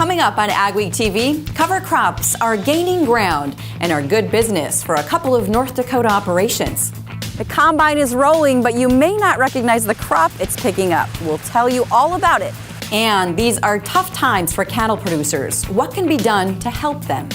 Coming up on AgweekTV, cover crops are gaining ground and are good business for a couple of North Dakota operations. The combine is rolling, but you may not recognize the crop it's picking up. We'll tell you all about it. And these are tough times for cattle producers. What can be done to help them?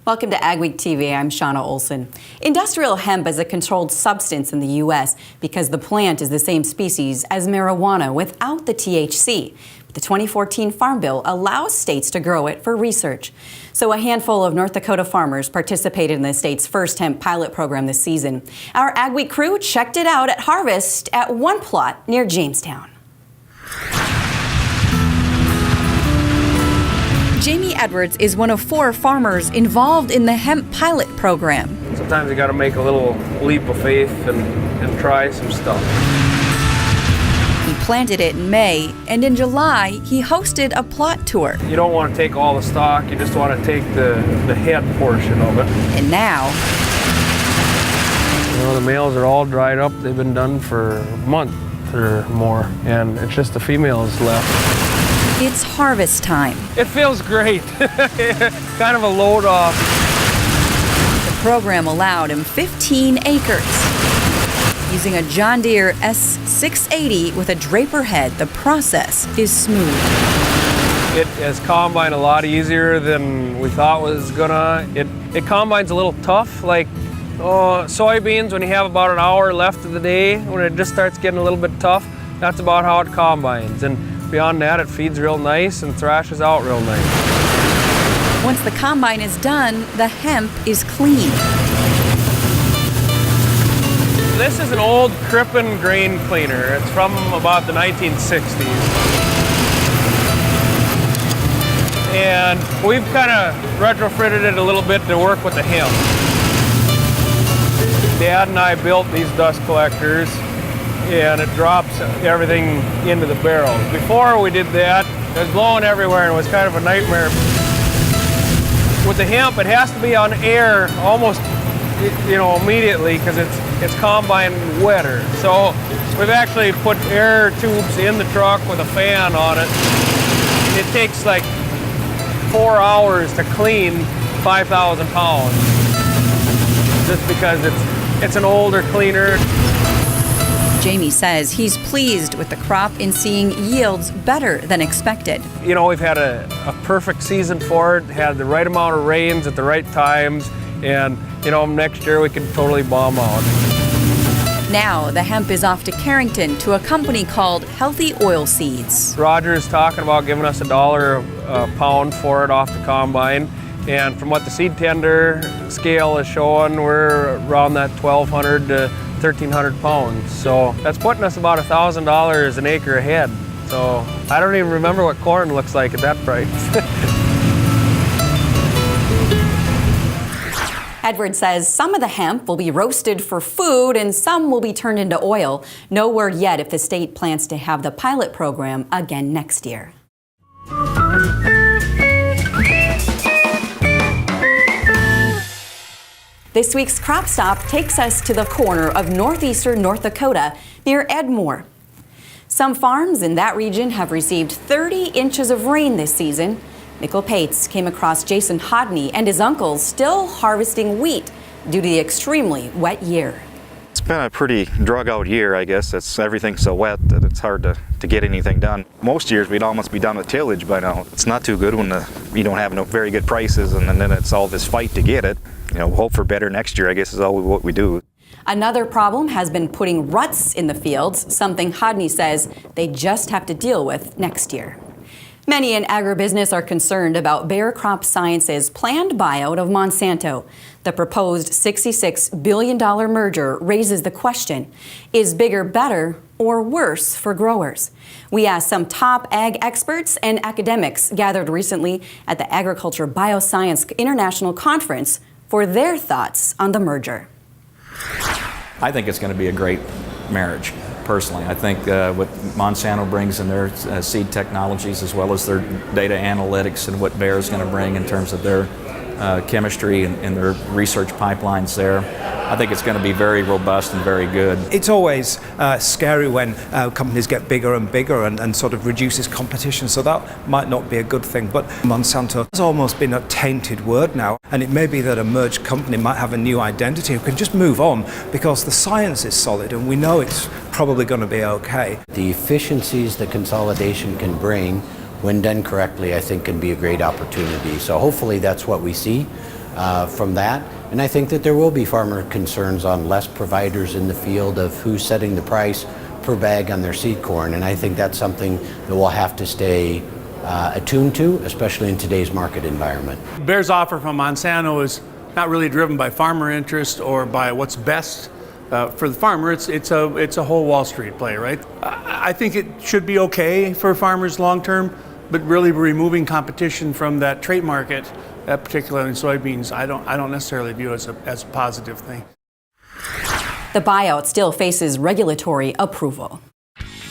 Welcome to AgweekTV. I'm Shauna Olson. Industrial hemp is a controlled substance in the U.S. because the plant is the same species as marijuana without the THC. The 2014 Farm Bill allows states to grow it for research. So a handful of North Dakota farmers participated in the state's first hemp pilot program this season. Our Agweek crew checked it out at harvest at one plot near Jamestown. Jamie Edwards is one of 4 farmers involved in the hemp pilot program. Sometimes you got to make a little leap of faith and try some stuff. He planted it in May, and in July, he hosted a plot tour. You don't want to take all the stock, you just want to take the head portion of it. And now, you know, the males are all dried up. They've been done for a month or more, and it's just the females left. It's harvest time. It feels great. Kind of a load off. The program allowed him 15 acres. Using a John Deere S680 with a draper head, the process is smooth. It has combined a lot easier than we thought was gonna. It combines a little tough, like soybeans when you have about an hour left of the day, when it just starts getting a little bit tough, that's about how it combines. And beyond that, it feeds real nice and thrashes out real nice. Once the combine is done, the hemp is clean. This is an old Crippen grain cleaner. It's from about the 1960s. And we've kind of retrofitted it a little bit to work with the hemp. Dad and I built these dust collectors, and it drops everything into the barrels. Before we did that, it was blowing everywhere and it was kind of a nightmare. With the hemp, it has to be on air almost, immediately, because it's combined wetter. So we've actually put air tubes in the truck with a fan on it. It takes like 4 hours to clean 5,000 pounds, just because it's an older cleaner. Jamie says he's pleased with the crop in seeing yields better than expected. You know, we've had a perfect season for it, had the right amount of rains at the right times, and, next year we can totally bomb out. Now the hemp is off to Carrington to a company called Healthy Oilseeds. Roger's talking about giving us $1 a pound for it off the combine, and from what the seed tender scale is showing, we're around that 1,200 to 1,300 pounds. So that's putting us about $1,000 an acre ahead. So I don't even remember what corn looks like at that price. Edward says some of the hemp will be roasted for food and some will be turned into oil. No word yet if the state plans to have the pilot program again next year. This week's Crop Stop takes us to the corner of northeastern North Dakota near Edmore. Some farms in that region have received 30 inches of rain this season. Nickel Pates came across Jason Hodney and his uncle still harvesting wheat due to the extremely wet year. It's been a pretty drug out year, I guess. Everything's so wet that it's hard to get anything done. Most years we'd almost be done with tillage by now. It's not too good when you don't have no very good prices, and then it's all this fight to get it. Hope for better next year, I guess, is all what we do. Another problem has been putting ruts in the fields, something Hodney says they just have to deal with next year. Many in agribusiness are concerned about Bayer Crop Science's planned buyout of Monsanto. The proposed $66 billion merger raises the question, is bigger better or worse for growers? We asked some top ag experts and academics gathered recently at the Agriculture Bioscience International Conference for their thoughts on the merger. I think it's going to be a great marriage, personally. I think what Monsanto brings in their seed technologies, as well as their data analytics, and what Bayer is going to bring in terms of their chemistry and their research pipelines there, I think it's going to be very robust and very good. It's always scary when companies get bigger and bigger and sort of reduces competition, so that might not be a good thing. But Monsanto has almost been a tainted word now, and it may be that a merged company might have a new identity who can just move on because the science is solid and we know it's probably going to be okay. The efficiencies that consolidation can bring, when done correctly, I think can be a great opportunity. So hopefully that's what we see from that. And I think that there will be farmer concerns on less providers in the field of who's setting the price per bag on their seed corn. And I think that's something that we'll have to stay attuned to, especially in today's market environment. Bayer's offer from Monsanto is not really driven by farmer interest or by what's best for the farmer. It's a whole Wall Street play, right? I think it should be okay for farmers long term, but really removing competition from that trait market, particularly in soybeans, I don't necessarily view as a positive thing. The buyout still faces regulatory approval.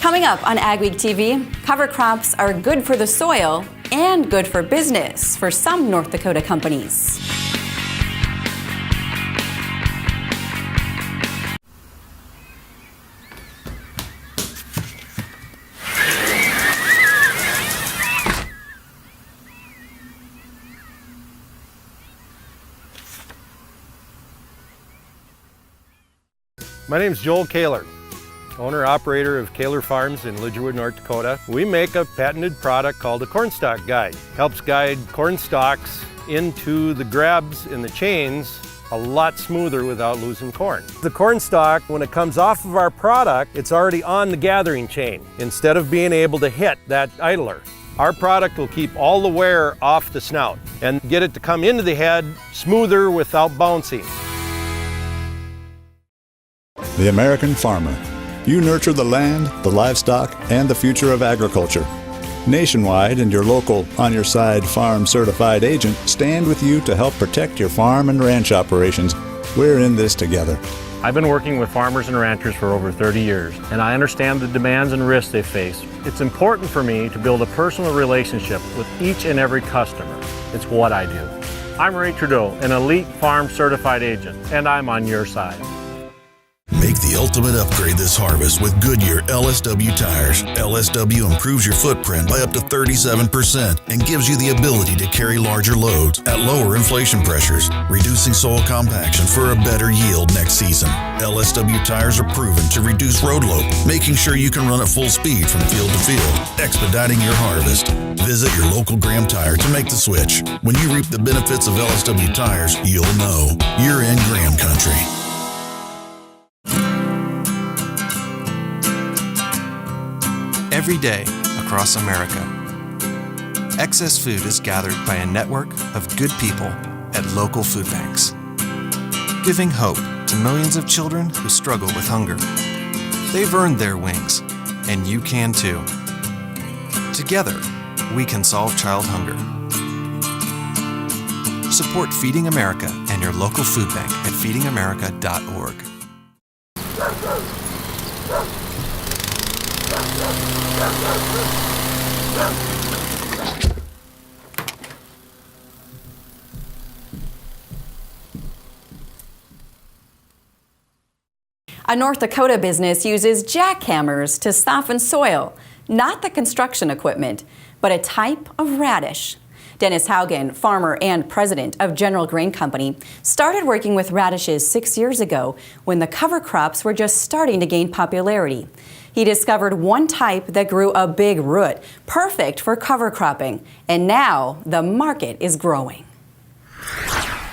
Coming up on Agweek TV, cover crops are good for the soil and good for business for some North Dakota companies. My name is Joel Kaler, owner-operator of Kaler Farms in Lidgerwood, North Dakota. We make a patented product called a corn stalk guide. Helps guide corn stalks into the grabs in the chains a lot smoother without losing corn. The corn stalk, when it comes off of our product, it's already on the gathering chain instead of being able to hit that idler. Our product will keep all the wear off the snout and get it to come into the head smoother without bouncing. The American farmer. You nurture the land, the livestock, and the future of agriculture. Nationwide and your local On Your Side Farm certified agent stand with you to help protect your farm and ranch operations. We're in this together. I've been working with farmers and ranchers for over 30 years, and I understand the demands and risks they face. It's important for me to build a personal relationship with each and every customer. It's what I do. I'm Ray Trudeau, an elite farm certified agent, and I'm on your side. Make the ultimate upgrade this harvest with Goodyear LSW tires. LSW improves your footprint by up to 37% and gives you the ability to carry larger loads at lower inflation pressures, reducing soil compaction for a better yield next season. LSW tires are proven to reduce road load, making sure you can run at full speed from field to field, expediting your harvest. Visit your local Graham Tire to make the switch. When you reap the benefits of LSW tires, you'll know you're in Graham country. Every day across America, excess food is gathered by a network of good people at local food banks, giving hope to millions of children who struggle with hunger. They've earned their wings, and you can too. Together, we can solve child hunger. Support Feeding America and your local food bank at feedingamerica.org. A North Dakota business uses jackhammers to soften soil, not the construction equipment, but a type of radish. Dennis Haugen, farmer and president of General Grain Company, started working with radishes 6 years ago when the cover crops were just starting to gain popularity. He discovered one type that grew a big root, perfect for cover cropping, and now the market is growing.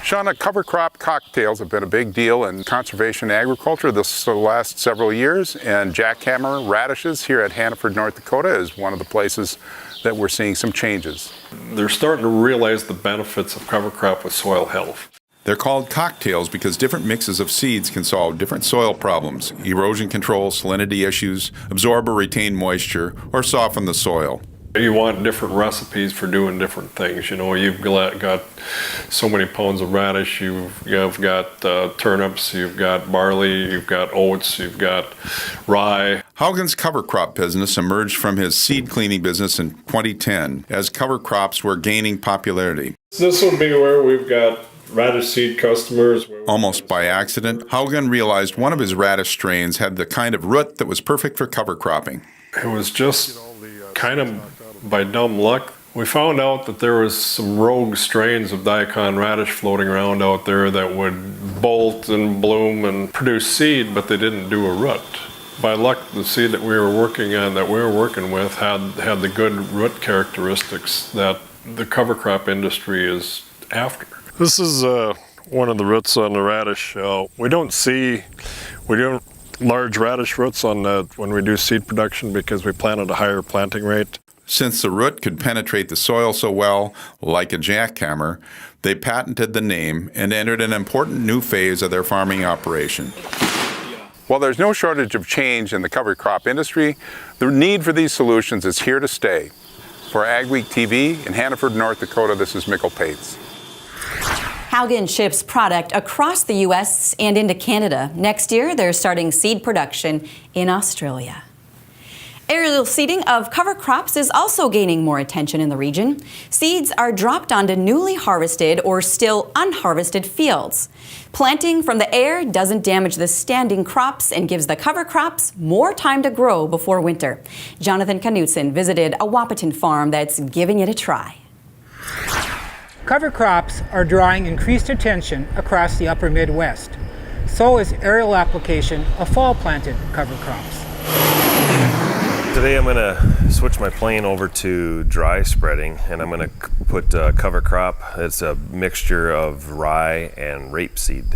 Shauna, cover crop cocktails have been a big deal in conservation agriculture the last several years, and jackhammer radishes here at Hannaford, North Dakota is one of the places that we're seeing some changes. They're starting to realize the benefits of cover crop with soil health. They're called cocktails because different mixes of seeds can solve different soil problems, erosion control, salinity issues, absorb or retain moisture, or soften the soil. You want different recipes for doing different things. You know, you've got so many pounds of radish, you've got turnips, you've got barley, you've got oats, you've got rye. Haugen's cover crop business emerged from his seed cleaning business in 2010 as cover crops were gaining popularity. This would be where we've got radish seed customers. Almost by accident, Haugen realized one of his radish strains had the kind of root that was perfect for cover cropping. It was just kind of by dumb luck. We found out that there was some rogue strains of daikon radish floating around out there that would bolt and bloom and produce seed, but they didn't do a root. By luck, the seed that we were working with had the good root characteristics that the cover crop industry is after. This is one of the roots on the radish. We don't large radish roots on when we do seed production because we plant at a higher planting rate. Since the root could penetrate the soil so well, like a jackhammer, they patented the name and entered an important new phase of their farming operation. While there's no shortage of change in the cover crop industry, the need for these solutions is here to stay. For AgweekTV in Hannaford, North Dakota, this is Mikkel Pates. Haugen ships product across the U.S. and into Canada. Next year, they're starting seed production in Australia. Aerial seeding of cover crops is also gaining more attention in the region. Seeds are dropped onto newly harvested or still unharvested fields. Planting from the air doesn't damage the standing crops and gives the cover crops more time to grow before winter. Jonathan Knutson visited a Wahpeton farm that's giving it a try. Cover crops are drawing increased attention across the upper Midwest. So is aerial application of fall-planted cover crops. Today I'm going to switch my plane over to dry spreading, and I'm going to put cover crop. It's a mixture of rye and rapeseed.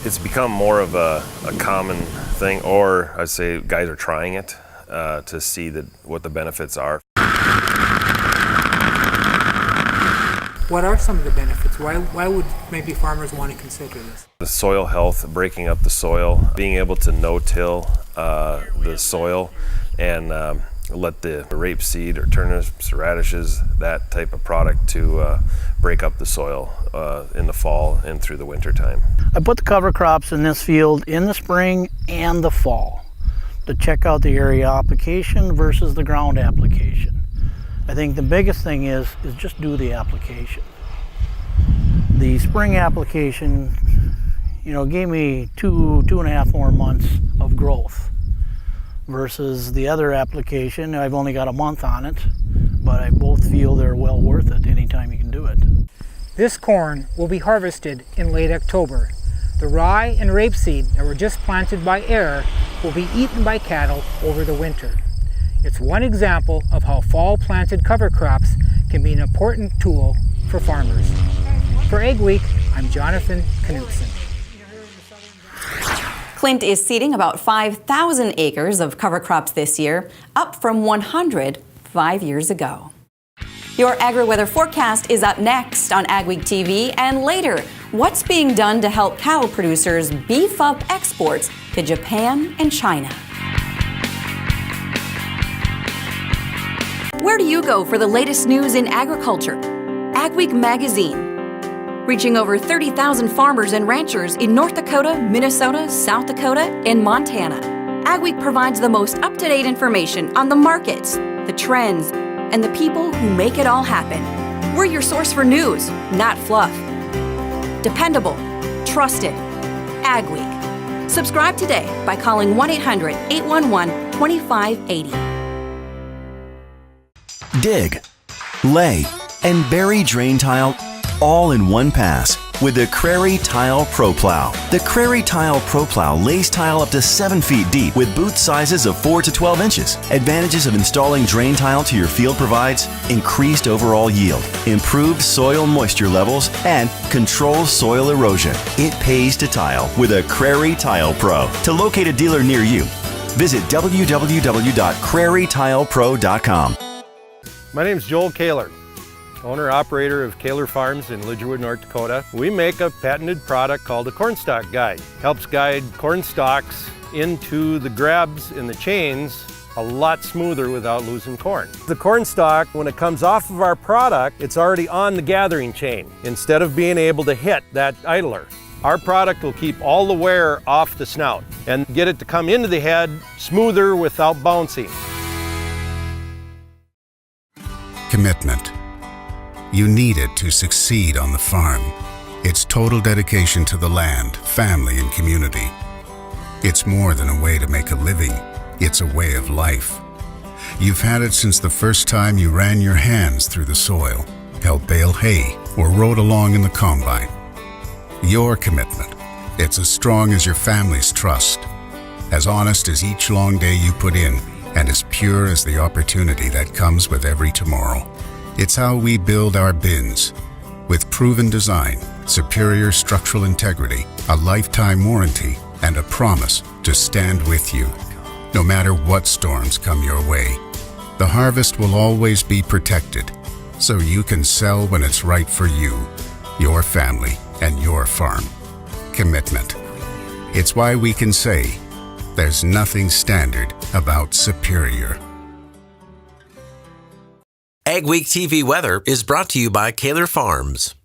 It's become more of a common thing, or I'd say guys are trying it to see what the benefits are. What are some of the benefits? Why would maybe farmers want to consider this? The soil health, breaking up the soil, being able to no-till the soil and let the rapeseed or turnips or radishes, that type of product, to break up the soil in the fall and through the winter time. I put the cover crops in this field in the spring and the fall to check out the area application versus the ground application. I think the biggest thing is just do the application. The spring application, gave me two and a half more months of growth versus the other application. I've only got a month on it, but I both feel they're well worth it anytime you can do it. This corn will be harvested in late October. The rye and rapeseed that were just planted by air will be eaten by cattle over the winter. It's one example of how fall-planted cover crops can be an important tool for farmers. For Agweek, I'm Jonathan Knutson. Clint is seeding about 5,000 acres of cover crops this year, up from 100 5 years ago. Your agri-weather forecast is up next on AgweekTV, and later, what's being done to help cattle producers beef up exports to Japan and China. Where do you go for the latest news in agriculture? Agweek magazine. Reaching over 30,000 farmers and ranchers in North Dakota, Minnesota, South Dakota, and Montana. Agweek provides the most up-to-date information on the markets, the trends, and the people who make it all happen. We're your source for news, not fluff. Dependable, trusted, Agweek. Subscribe today by calling 1-800-811-2580. Dig, lay, and bury drain tile all in one pass with the Crary Tile Pro Plow. The Crary Tile Pro Plow lays tile up to 7 feet deep with boot sizes of 4 to 12 inches. Advantages of installing drain tile to your field provides increased overall yield, improved soil moisture levels, and controls soil erosion. It pays to tile with a Crary Tile Pro. To locate a dealer near you, visit www.crarytilepro.com. My name is Joel Kaler, owner-operator of Kaler Farms in Lidgerwood, North Dakota. We make a patented product called the Corn Stalk Guide. Helps guide corn stalks into the grabs and the chains a lot smoother without losing corn. The corn stalk, when it comes off of our product, it's already on the gathering chain instead of being able to hit that idler. Our product will keep all the wear off the snout and get it to come into the head smoother without bouncing. Commitment. You need it to succeed on the farm. It's total dedication to the land, family, and community. It's more than a way to make a living. It's a way of life. You've had it since the first time you ran your hands through the soil, helped bale hay, or rode along in the combine. Your commitment. It's as strong as your family's trust, as honest as each long day you put in, and as pure as the opportunity that comes with every tomorrow. It's how we build our bins, with proven design, superior structural integrity, a lifetime warranty, and a promise to stand with you, no matter what storms come your way. The harvest will always be protected, so you can sell when it's right for you, your family, and your farm. Commitment. It's why we can say, there's nothing standard about superior. AgweekTV weather is brought to you by Kaler Farms.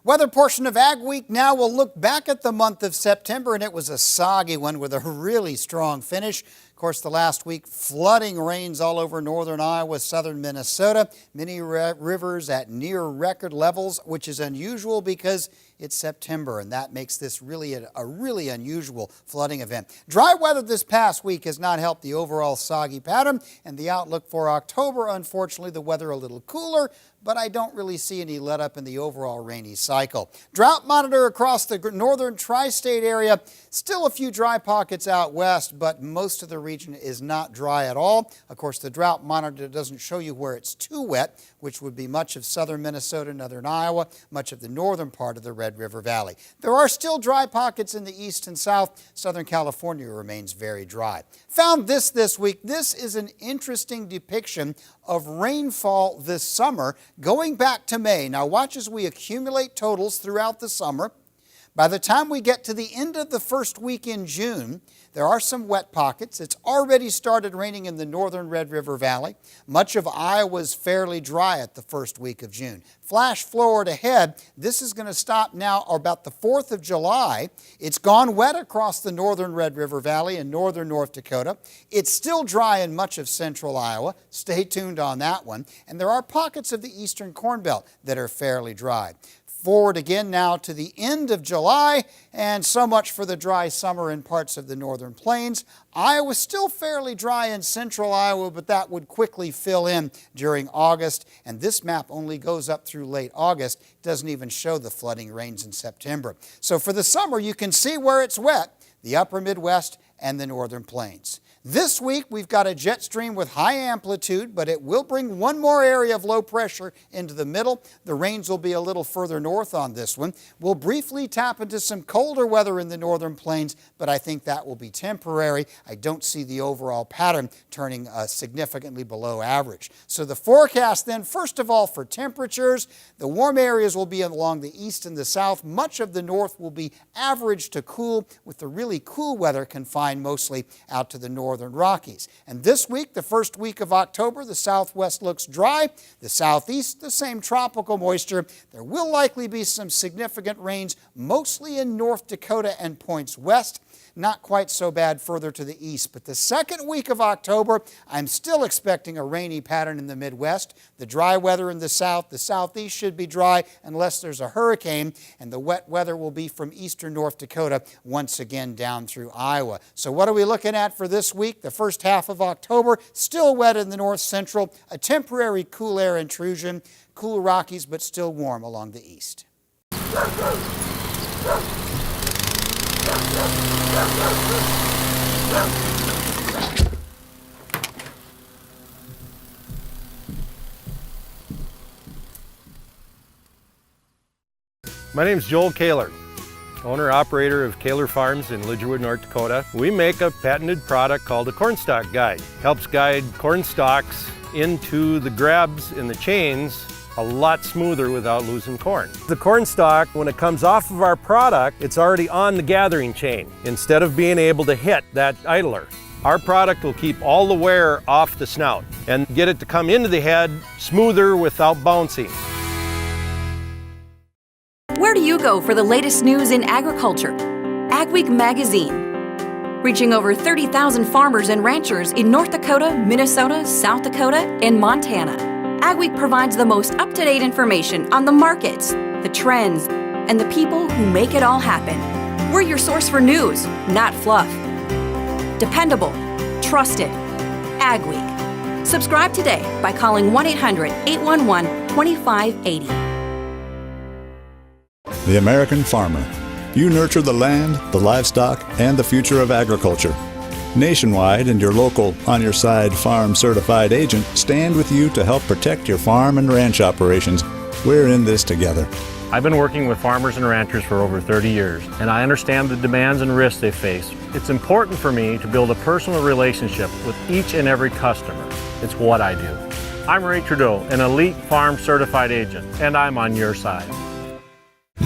Weather portion of Ag Week now will look back at the month of September, and it was a soggy one with a really strong finish. Of course, the last week, flooding rains all over northern Iowa, southern Minnesota, many rivers at near record levels, which is unusual because it's September, and that makes this really a really unusual flooding event. Dry weather this past week has not helped the overall soggy pattern, and the outlook for October, unfortunately, the weather a little cooler, but I don't really see any let up in the overall rainy cycle. Drought monitor across the northern tri-state area. Still a few dry pockets out west, but most of the region is not dry at all. Of course, the drought monitor doesn't show you where it's too wet, which would be much of southern Minnesota, northern Iowa, much of the northern part of the Red River Valley. There are still dry pockets in the east and south. Southern California remains very dry. Found this week. This is an interesting depiction of rainfall this summer going back to May. Now watch as we accumulate totals throughout the summer. By the time we get to the end of the first week in June, there are some wet pockets. It's already started raining in the northern Red River Valley. Much of Iowa is fairly dry at the first week of June. Flash forward ahead, this is going to stop now about the 4th of July. It's gone wet across the northern Red River Valley and northern North Dakota. It's still dry in much of central Iowa. Stay tuned on that one. And there are pockets of the eastern Corn Belt that are fairly dry. Forward again now to the end of July, and so much for the dry summer in parts of the northern plains. Iowa still fairly dry in central Iowa, but that would quickly fill in during August, and this map only goes up through late August. It doesn't even show the flooding rains in September. So for the summer, you can see where it's wet, the upper Midwest and the northern plains. This week, we've got a jet stream with high amplitude, but it will bring one more area of low pressure into the middle. The rains will be a little further north on this one. We'll briefly tap into some colder weather in the northern plains, but I think that will be temporary. I don't see the overall pattern turning significantly below average. So the forecast then, first of all, for temperatures, the warm areas will be along the east and the south. Much of the north will be average to cool, with the really cool weather confined mostly out to the northern Rockies. And this week, the first week of October, the southwest looks dry. The southeast, the same tropical moisture. There will likely be some significant rains, mostly in North Dakota and points west. Not quite so bad further to the east. But the second week of October, I'm still expecting a rainy pattern in the Midwest. The dry weather in the south, the southeast should be dry unless there's a hurricane, and the wet weather will be from eastern North Dakota once again down through Iowa. So what are we looking at for this week? The first half of October, still wet in the north central, a temporary cool air intrusion, cool Rockies, but still warm along the east. My name is Joel Kaler, owner-operator of Kaler Farms in Lidgerwood, North Dakota. We make a patented product called a corn stalk guide. Helps guide corn stalks into the grabs in the chains a lot smoother without losing corn. The corn stalk, when it comes off of our product, it's already on the gathering chain instead of being able to hit that idler. Our product will keep all the wear off the snout and get it to come into the head smoother without bouncing. Where do you go for the latest news in agriculture? Agweek magazine. Reaching over 30,000 farmers and ranchers in North Dakota, Minnesota, South Dakota, and Montana. Agweek provides the most up-to-date information on the markets, the trends, and the people who make it all happen. We're your source for news, not fluff. Dependable, trusted, Agweek. Subscribe today by calling 1-800-811-2580. The American Farmer. You nurture the land, the livestock, and the future of agriculture. Nationwide and your local On Your Side Farm certified agent stand with you to help protect your farm and ranch operations. We're in this together. I've been working with farmers and ranchers for over 30 years, and I understand the demands and risks they face. It's important for me to build a personal relationship with each and every customer. It's what I do. I'm Ray Trudeau, an elite farm certified agent, and I'm on your side.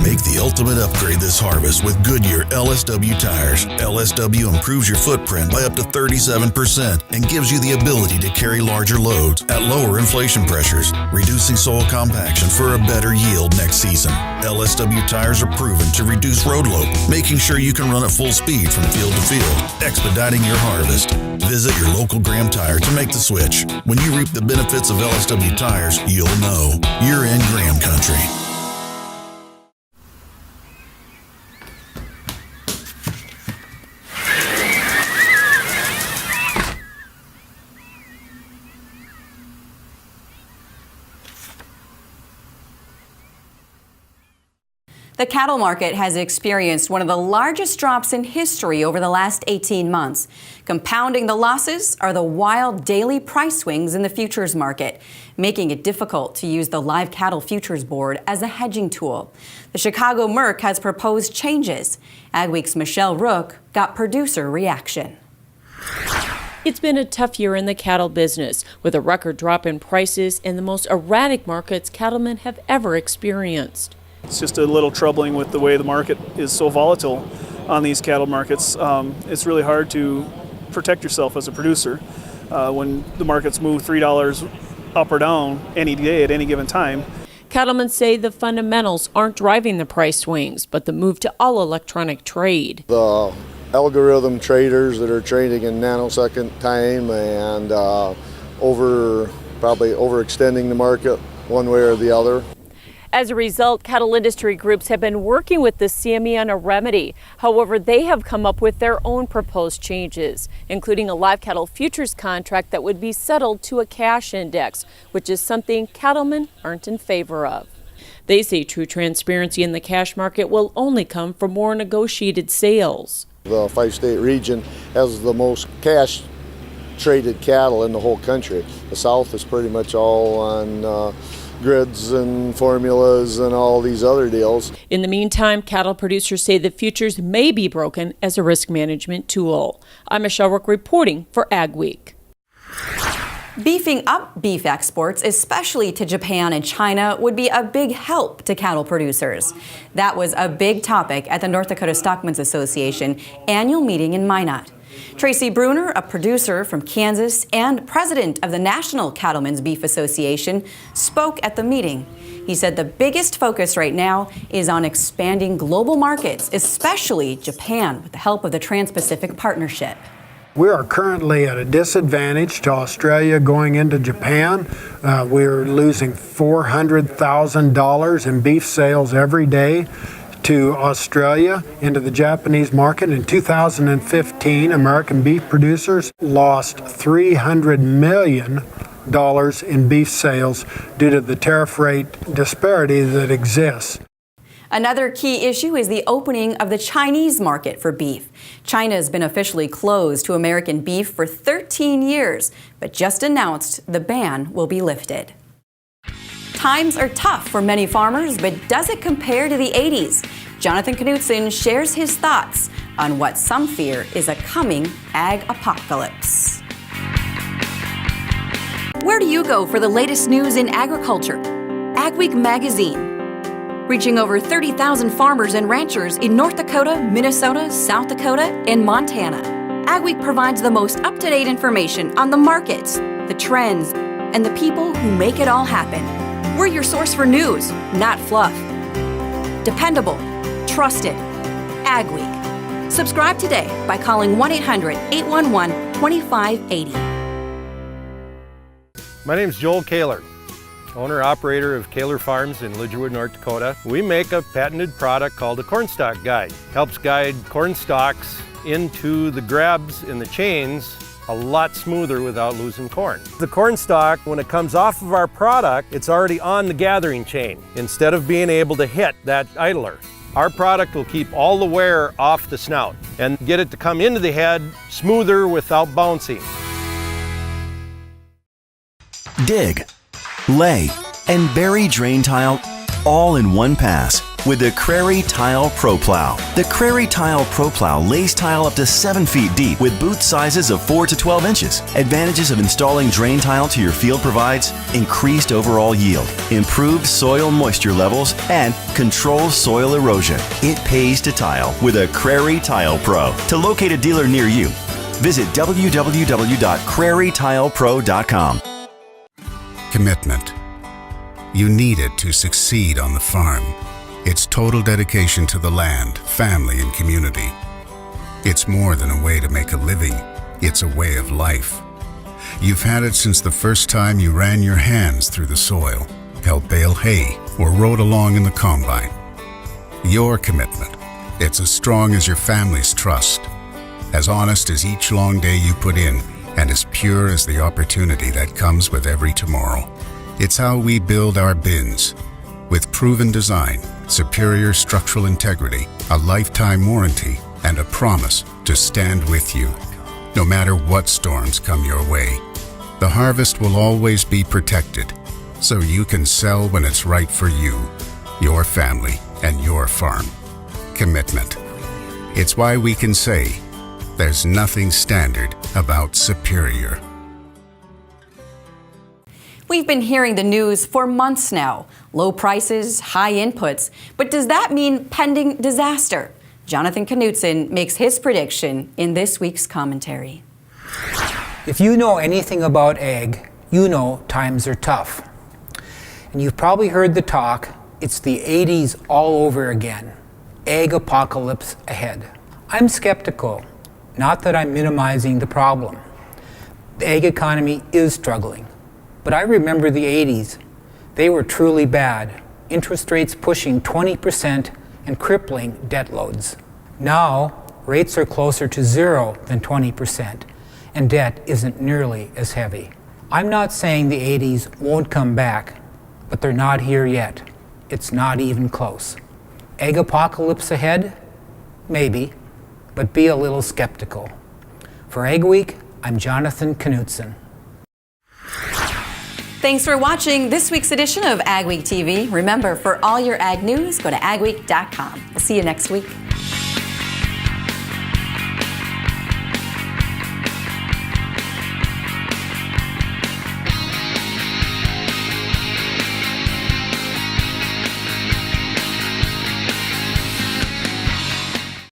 Make the ultimate upgrade this harvest with Goodyear LSW tires. LSW improves your footprint by up to 37% and gives you the ability to carry larger loads at lower inflation pressures, reducing soil compaction for a better yield next season. LSW tires are proven to reduce road load, making sure you can run at full speed from field to field, expediting your harvest. Visit your local Graham Tire to make the switch. When you reap the benefits of LSW tires, you'll know you're in Graham country. The cattle market has experienced one of the largest drops in history over the last 18 months. Compounding the losses are the wild daily price swings in the futures market, making it difficult to use the live cattle futures board as a hedging tool. The Chicago Merc has proposed changes. Agweek's Michelle Rook got producer reaction. It's been a tough year in the cattle business, with a record drop in prices and the most erratic markets cattlemen have ever experienced. It's just a little troubling with the way the market is so volatile on these cattle markets. It's really hard to protect yourself as a producer when the markets move $3 up or down any day at any given time. Cattlemen say the fundamentals aren't driving the price swings, but the move to all electronic trade. The algorithm traders that are trading in nanosecond time and probably overextending the market one way or the other. As a result, cattle industry groups have been working with the CME on a remedy. However, they have come up with their own proposed changes, including a live cattle futures contract that would be settled to a cash index, which is something cattlemen aren't in favor of. They say true transparency in the cash market will only come from more negotiated sales. The 5-state region has the most cash traded cattle in the whole country. The South is pretty much all on grids and formulas and all these other deals. In the meantime, cattle producers say the futures may be broken as a risk management tool. I'm Michelle Rook reporting for Agweek. Beefing up beef exports, especially to Japan and China, would be a big help to cattle producers. That was a big topic at the North Dakota Stockmen's Association annual meeting in Minot. Tracy Bruner, a producer from Kansas and president of the National Cattlemen's Beef Association, spoke at the meeting. He said the biggest focus right now is on expanding global markets, especially Japan, with the help of the Trans-Pacific Partnership. We are currently at a disadvantage to Australia going into Japan. We're losing $400,000 in beef sales every day to Australia into the Japanese market. In 2015, American beef producers lost $300 million in beef sales due to the tariff rate disparity that exists. Another key issue is the opening of the Chinese market for beef. China has been officially closed to American beef for 13 years, but just announced the ban will be lifted. Times are tough for many farmers, but does it compare to the 80s? Jonathan Knutson shares his thoughts on what some fear is a coming ag apocalypse. Where do you go for the latest news in agriculture? Agweek magazine. Reaching over 30,000 farmers and ranchers in North Dakota, Minnesota, South Dakota, and Montana. Agweek provides the most up-to-date information on the markets, the trends, and the people who make it all happen. We're your source for news, not fluff. Dependable, trusted, Agweek. Subscribe today by calling 1-800-811-2580. My name's Joel Kaler, owner-operator of Kaler Farms in Lidgerwood, North Dakota. We make a patented product called a cornstalk guide. Helps guide corn stalks into the grabs in the chains a lot smoother without losing corn. The corn stalk, when it comes off of our product, it's already on the gathering chain instead of being able to hit that idler. Our product will keep all the wear off the snout and get it to come into the head smoother without bouncing. Dig, lay, and bury drain tile all in one pass with the Crary Tile Pro Plow. The Crary Tile Pro Plow lays tile up to 7 feet deep with boot sizes of 4 to 12 inches. Advantages of installing drain tile to your field provides increased overall yield, improved soil moisture levels, and controls soil erosion. It pays to tile with a Crary Tile Pro. To locate a dealer near you, visit www.crarytilepro.com. Commitment. You need it to succeed on the farm. It's total dedication to the land, family, and community. It's more than a way to make a living. It's a way of life. You've had it since the first time you ran your hands through the soil, helped bale hay, or rode along in the combine. Your commitment. It's as strong as your family's trust, as honest as each long day you put in, and as pure as the opportunity that comes with every tomorrow. It's how we build our bins, with proven design, superior structural integrity, a lifetime warranty, and a promise to stand with you, no matter what storms come your way. The harvest will always be protected, so you can sell when it's right for you, your family, and your farm. Commitment. It's why we can say, there's nothing standard about superior. We've been hearing the news for months now. Low prices, high inputs. But does that mean pending disaster? Jonathan Knutson makes his prediction in this week's commentary. If you know anything about ag, you know times are tough. And you've probably heard the talk, it's the 80s all over again. Ag apocalypse ahead. I'm skeptical, not that I'm minimizing the problem. The ag economy is struggling. But I remember the 80s. They were truly bad. Interest rates pushing 20% and crippling debt loads. Now, rates are closer to 0 than 20%, and debt isn't nearly as heavy. I'm not saying the 80s won't come back, but they're not here yet. It's not even close. Ag apocalypse ahead? Maybe, but be a little skeptical. For Agweek, I'm Jonathan Knutson. Thanks for watching this week's edition of AgweekTV. Remember, for all your ag news, go to agweek.com. We'll see you next week.